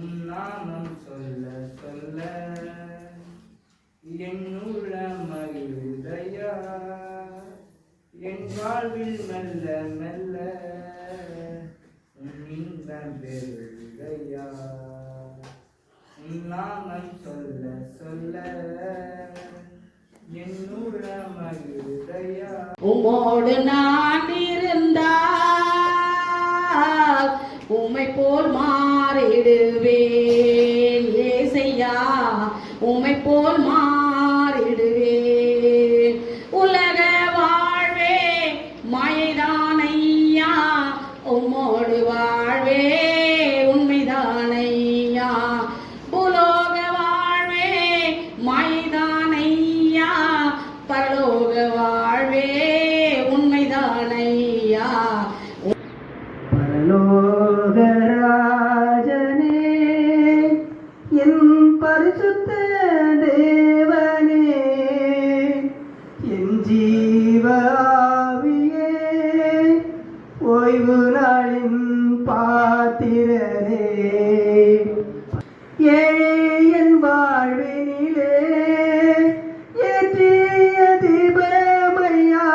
உன் நாமம் சொல்ல சொல்ல என் உள்ள மகிழ்தையா, என் வாழ்வில் மெல்ல மெல்ல உன் இன்பம் பெருகையா. உன் நாமம் சொல்ல சொல்ல என் உள்ள மகிழ்தையா. உம்மோடு நான் இருந்தால் உம்மை போல் மாறிடுவேன் ஏசையா, உம்மை போல் மாறிடுவேன். உலக வாழ்வே மாயைதானையா, உம்மோடு வாழ்வே உண்மைதானையா. பூலோக வாழ்வே மாயைதானையா, பரலோக வாழ்வே உண்மைதானையா. பரலோகராஜனே, என் பரிசுத்த தேவனே, என் ஜீவாவியே, ஓய்வு நாளின் பாத்திரனே, ஏழை என் வாழ்வினிலே ஏற்றிய தீபமையா,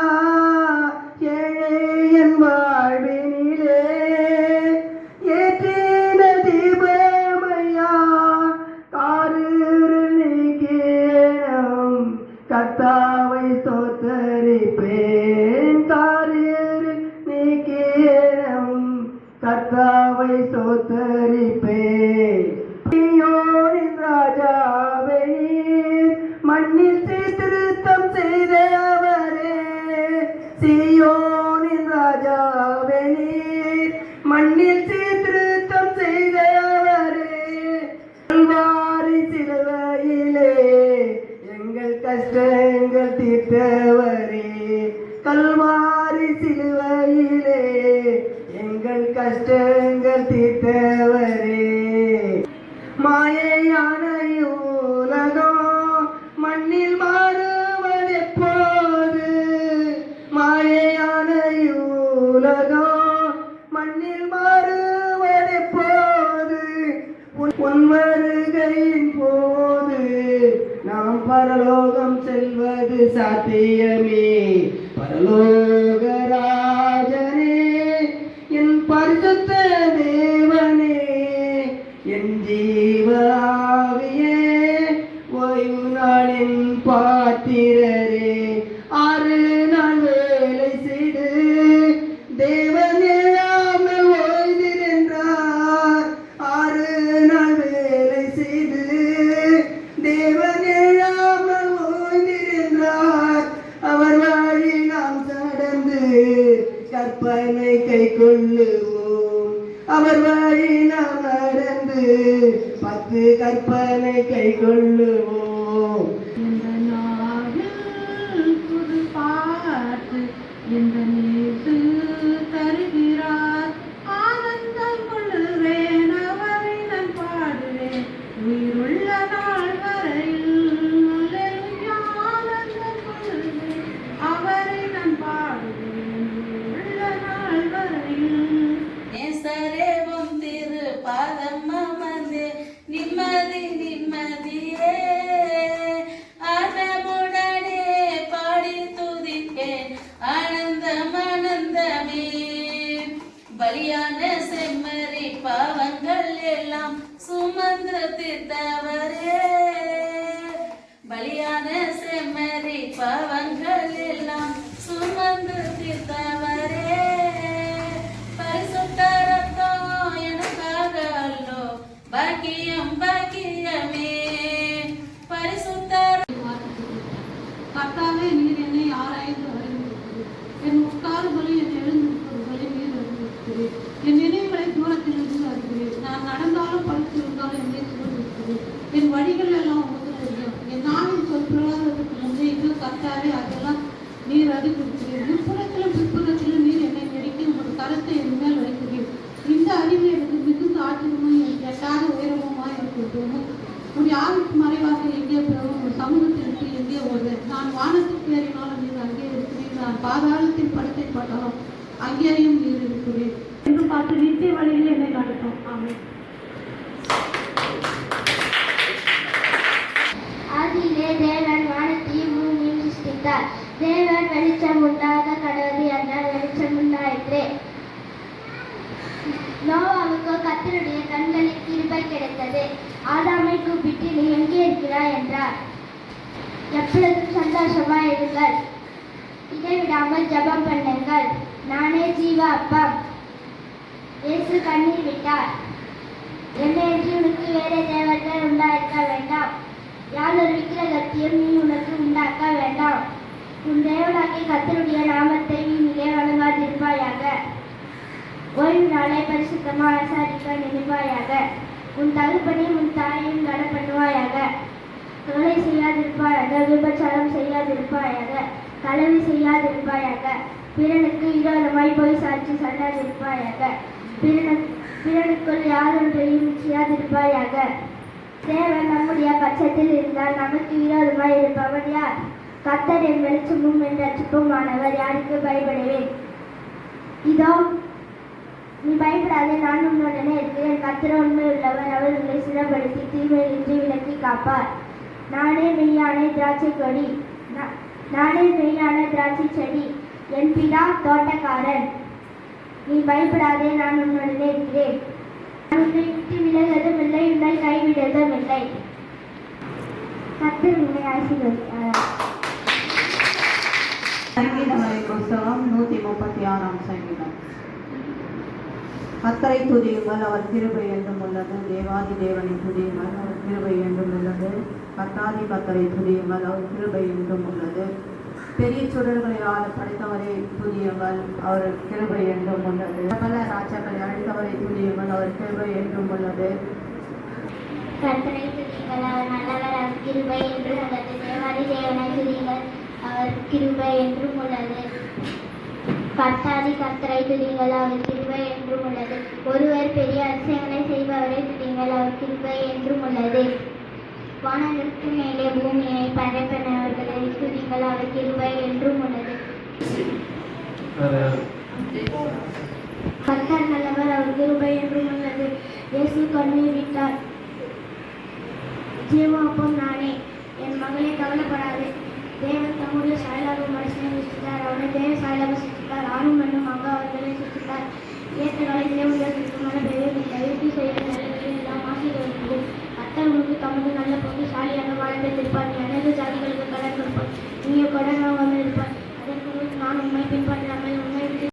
ஏழை என் வாழ்வினிலே ஏற்றின தீபமையா. காரிருள் நீக்கியம் கர்த்தாவை ஸ்தோத்தரிப்பேன், காரிருள் நீக்கியம் கர்த்தாவை ஸ்தோத்தரிப்பேன். சீயோனின் ராஜாவே நீர், மண்ணில் சீர்திருத்தம் செய்தவரே, சீயோனின் ராஜாவே நீர், மண்ணில் சீர்திருத்தம் செய்தவரே. கல்வாரி சிலுவையிலே எங்கள் கஷ்டங்கள் தீர்த்தவரே, கல்வாரி சிலுவையிலே எங்கள் கஷ்டங்கள் தீர்த்தவரே. மாயையான உலகம் மண்ணில் மாறுவதெப்போது, மாயையான உலகம் மண்ணில் மாறுவதெப்போது, உன் வருகையின் போது நாம் பரலோகம் செல்வது சாத்தியமே. பரலோகராஜனே, என் பரிசுத்த தேவனே, என் ஜீவாவியே, ஓய்வு நாளின் பாத்திரரே. 6 நாள் வேலை செய்து தேவன் இல்லாமல் ஓய்ந்திருந்தார், 6 நாள் வேலை செய்து தேவன் இல்லாமல் ஓய்ந்திருந்தார். அவர் வழி நாம் நடந்து கற்பனை கை கொள்ளுவோம், அவர் வழி நாம் நடந்து 10 கற்பனை கை கொள்ளுவோம். இந்த நாளில் புது பாட்டு இந்த நேசு தருகிறார், ஆனந்தம் கொள்ளுவேன் அவரை நான் பாடுவேன் உயிருள்ள நாள் வரையில். அல்லேலூயா, ஆனந்தம் கொள்ளுவேன் அவரை நான் பாடுவேன் உயிருள்ள நாள் வரையில். நேசரே உம் திரு பாதம் அமர்ந்தே நிம்மதி நிம்மதியே, ஆனமுடனே பாடி துதிப்பேன் ஆனந்தம் ஆனந்தமே. பலியான செம்மறி பாவங்கள் எல்லாம் சுமந்து தீர்த்தவரே, பலியான செம்மறி பாவங்கள் எல்லாம் சுமந்து தீர்த்தவரே. பரிசுத்த ரத்தம் எனக்காக அல்லோ, பாக்கியம் பாக்கியமே. பரிசுத்த கர்த்தாவே, நீர் என்னை ஆராய்ந்து அறிந்திருக்கிறீர், என் உட்காரும்படி என்னை எழுந்திருப்பவர்களை நீர் அறிந்திருக்கிறீர், என் நினைவுகளை தூரத்திலிருந்து அறிகிறீர். நான் நடந்தாலும் படுத்திருந்தாலும் என்னை சூழ்ந்திருக்கிறீர், என் வழிகள் எல்லாம் உங்களுக்கு தெரியும். என் நாவின் சொல் பிரகாரத்துக்கு முன்னே இது கர்த்தாவே அதெல்லாம் நீர் அறிந்திருக்கிறீர். முற்புறத்திலும் பிற்புறத்திலும் நீர் என்னை நெருக்கி உங்கள் கருத்தை என் மேல் வைக்கிறீர். இந்த அறிவு எனக்கு மிகுந்த ஆச்சரியமும் எனக்கு எட்டாத உயரமுமா இருக்கிறது. உடைய ஆவிக்கு மறைவாக எங்கே போவோம், ஒரு சமூகத்திற்கு எங்கே வருவேன். நான் வானத்துக்கு ஏறினாலும் நீர் அங்கே இருக்கிறீர், நான் பாதாளத்தில் படுக்கைப்பட்டாலும் அங்கேயும் நீர் இருக்கிறீர் என்று பார்த்து நித்திய வழியில் என்னை நடத்தும். ஆமென். வெளிச்சம் உண்டாக கடவுது என்றால் வெளிச்சம் உண்டாயிற்று. நோவாவுக்கு கர்த்தருடைய கண்களில் கிருபை கிடைத்தது. ஆதாமை கூப்பிட்டு நீ எங்கே இருக்கிறாய் என்றார். எப்பொழுதும் சந்தோஷமாய் இருங்கள், இடைவிடாமல் ஜெபம் பண்ணுங்கள், நானே ஜீவ அப்பம். இயேசு கண்ணீர் விட்டார். என்னையன்றி உனக்கு வேறு தேவர்கள் உண்டாயிருக்க வேண்டாம், யாதொரு விக்கிரகத்தையும் நீ உனக்கு உண்டாக்க வேண்டாம். உன் தேவனாகிய கர்த்தருடைய நாமத்தை நீ மிக வணங்காதிருப்பாயாக. ஓய்வு நாளை பரிசுத்தமாக ஆசாரிக்க நினைப்பாயாக. உன் தகப்பனையும் உன் தாயையும் கன பண்ணுவாயாக. கொலை செய்யாதிருப்பாயாக, விபச்சாரம் செய்யாதிருப்பாயாக, களவு செய்யாதிருப்பாயாக, பிறனுக்கு விரோதமாய் போய் சாட்சி சொல்லாதிருப்பாயாக, பிறனுக்குள் யாதொன்றையும் செய்யாதிருப்பாயாக. தேவன் நம்முடைய பட்சத்தில் இருந்தால் நமக்கு விரோதமாய் இருப்பவர் யார்? கர்த்தர் என் வெளிச்சமும் என் ரட்சிப்புமானவர், யாருக்கு பயப்படுவேன்? இதோ நீ பயப்படாதே, நான் உன்னுடனே இருக்கிறேன். கர்த்தர் உண்மை உள்ளவர், அவர் உங்களை சிறப்படுத்தி தீமையின்றி விலக்கி காப்பார். நானே மெய்யான திராட்சை கொடி, நானே மெய்யான திராட்சை செடி, என் பிதா தோட்டக்காரன். நீ பயப்படாதே, நான் உன்னுடனே இருக்கிறேன். நான் உன்னை விட்டு விலகுவதும் இல்லை, உன்னை கைவிடுவதும் இல்லை. கர்த்தர் உன்னை ஆசீர்வதிப்பார். சங்கீதங்களை புஸ்தகம் 136 சங்கீதம். கர்த்தரை துதியுங்கள், அவர் கிருபை என்றும் உள்ளது. தேவாதி தேவனை துதியுங்கள், அவர் கிருபை என்றும் உள்ளது. கர்த்தாதி கர்த்தரை துதியுங்கள், அவர் கிருபை என்றும் உள்ளது. பெரிய சுடர்களால் படைத்தவரை துதியுங்கள், அவர் கிருபை என்றும் உள்ளது. பல ராஜாக்களை அழைத்தவரை துதியுங்கள், அவர் கிருபை என்றும் உள்ளது. கர்த்தரை துதியுங்கள், அவர் நல்லவர், அவர் கிருபை என்றும் உள்ளது. தேவாதி தேவனை துதியுங்கள், அவர் கிருபை என்றும் உள்ளது. கர்த்தாதி கர்த்தரை துதியுங்கள், அவர் கிருபை என்றும் உள்ளது. ஒருவர் பெரிய அதிசயங்களை செய்பவரை துதியுங்கள், அவர் கிருபை என்றும் உள்ளது. வானங்களுக்கு மேலே பூமியை பரப்பினவர்களை துதியுங்கள், அவர் கிருபை என்றும் உள்ளது. கர்த்தர் நல்லவர், அவர் கிருபை என்றும் உள்ளது. இயேசு கண்ணீர் விட்டார். ஜீவாப்பம் நானே, என் மகளே கவலைப்படாதே. தேவன் தம்முடைய சாயலாக மனுஷனை சிருஷ்டித்தார், அவனை தேவ சாயலாக சிருஷ்டித்தார். ஆணும் பெண்ணும் அங்க அவர்களை சிருஷ்டித்தார். ஏற்ற காலத்திலே உங்களுக்கு மன பெரியவில்லை, இறுதி செய்த நிலைகளில் எல்லாம் ஆசீர்வதித்தது. கர்த்தர் உங்களுக்கு தமது நல்ல பொருள் சாலியாக வாழ்ந்திருப்பார்.